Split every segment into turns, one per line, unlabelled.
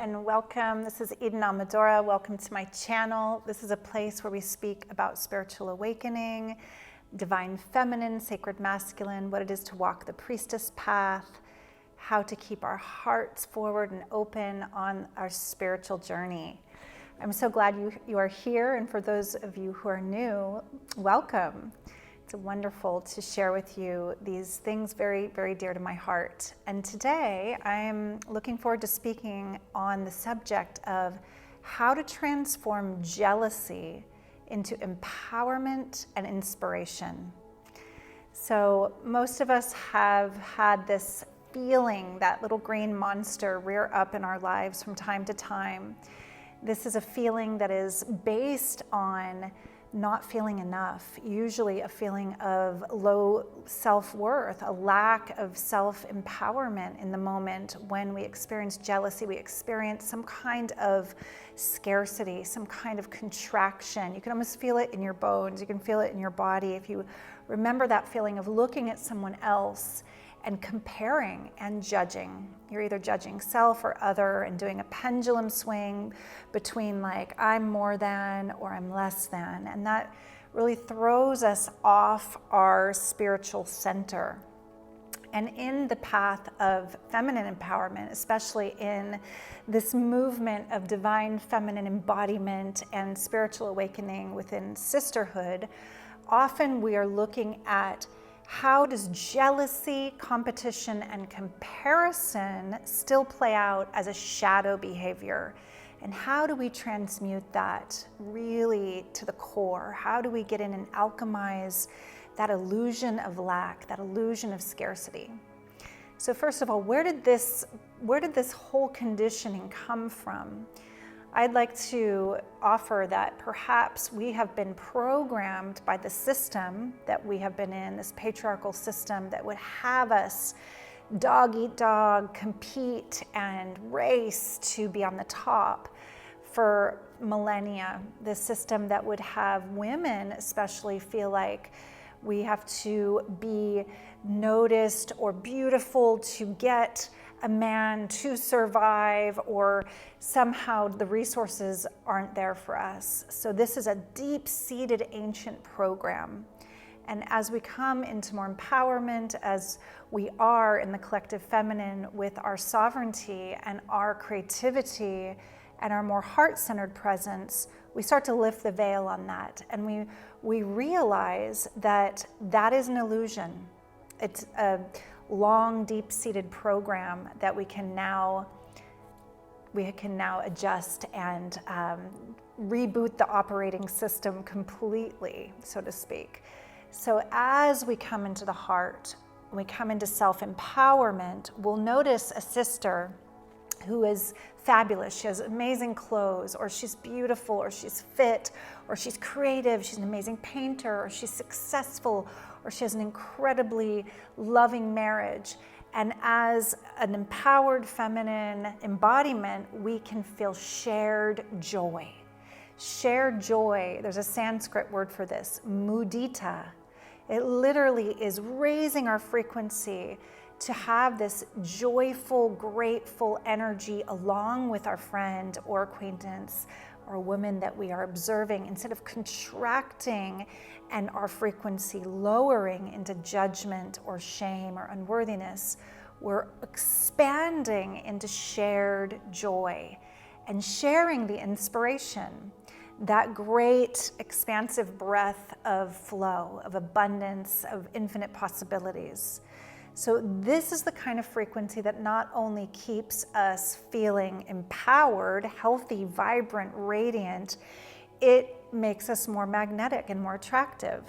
and welcome. This is Amadora. Welcome to my channel. This is a place where we speak about spiritual awakening, divine feminine, sacred masculine, what it is to walk the priestess path, how to keep our hearts forward and open on our spiritual journey. I'm so glad you are here, and for those of you who are new, welcome. It's wonderful to share with you these things very, very dear to my heart. And today I'm looking forward to speaking on the subject of how to transform jealousy into empowerment and inspiration. So most of us have had this feeling, that little green monster rear up in our lives from time to time. This is a feeling that is based on not feeling enough, usually a feeling of low self-worth, a lack of self-empowerment in the moment. When we experience jealousy, we experience some kind of scarcity, some kind of contraction. You can almost feel it in your bones, you can feel it in your body. If you remember that feeling of looking at someone else and comparing and judging. You're either judging self or other and doing a pendulum swing between like, I'm more than or I'm less than. And that really throws us off our spiritual center. And in the path of feminine empowerment, especially in this movement of divine feminine embodiment and spiritual awakening within sisterhood, often we are looking at how does jealousy, competition, and comparison still play out as a shadow behavior? And how do we transmute that really to the core? How do we get in and alchemize that illusion of lack, that illusion of scarcity? So first of all, where did this whole conditioning come from? I'd like to offer that perhaps we have been programmed by the system that we have been in, this patriarchal system that would have us dog eat dog, compete and race to be on the top for millennia. This system that would have women especially feel like we have to be noticed or beautiful to get a man to survive, or somehow the resources aren't there for us. So this is a deep-seated ancient program. And as we come into more empowerment, as we are in the collective feminine with our sovereignty and our creativity and our more heart-centered presence, we start to lift the veil on that. And we realize that that is an illusion. It's a long, deep-seated program that we can now adjust and reboot the operating system completely, so to speak. So as we come into the heart, we come into self-empowerment, we'll notice a sister who is fabulous. She has amazing clothes, or she's beautiful, or she's fit, or she's creative, she's an amazing painter, or she's successful, or she has an incredibly loving marriage. And as an empowered feminine embodiment, we can feel shared joy. Shared joy, there's a Sanskrit word for this, mudita. It literally is raising our frequency to have this joyful, grateful energy along with our friend or acquaintance or woman that we are observing, instead of contracting and our frequency lowering into judgment or shame or unworthiness. We're expanding into shared joy and sharing the inspiration, that great expansive breath of flow, of abundance, of infinite possibilities. So this is the kind of frequency that not only keeps us feeling empowered, healthy, vibrant, radiant, it makes us more magnetic and more attractive.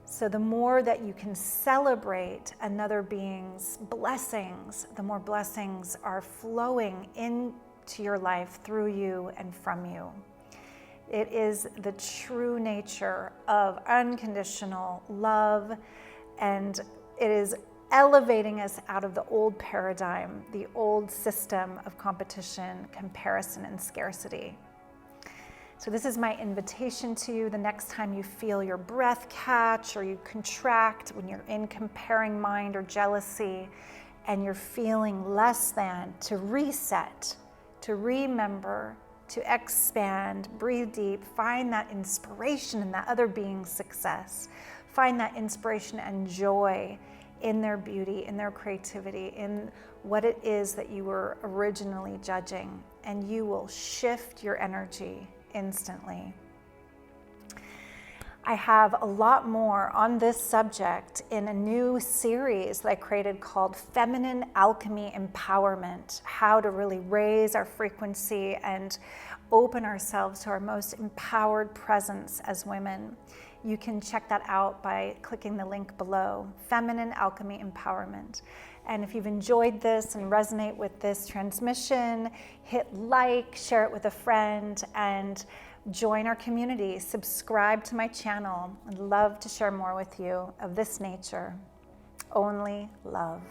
So the more that you can celebrate another being's blessings, the more blessings are flowing into your life through you and from you. It is the true nature of unconditional love, and it is elevating us out of the old paradigm, the old system of competition, comparison, and scarcity. So this is my invitation to you. The next time you feel your breath catch or you contract when you're in comparing mind or jealousy and you're feeling less than, to reset, to remember, to expand, breathe deep, find that inspiration in that other being's success, find that inspiration and joy in their beauty, in their creativity, in what it is that you were originally judging, and you will shift your energy instantly. I have a lot more on this subject in a new series that I created called Feminine Alchemy Empowerment, how to really raise our frequency and open ourselves to our most empowered presence as women. You can check that out by clicking the link below, Feminine Alchemy Empowerment. And if you've enjoyed this and resonate with this transmission, hit like, share it with a friend, and join our community. Subscribe to my channel. I'd love to share more with you of this nature. Only love.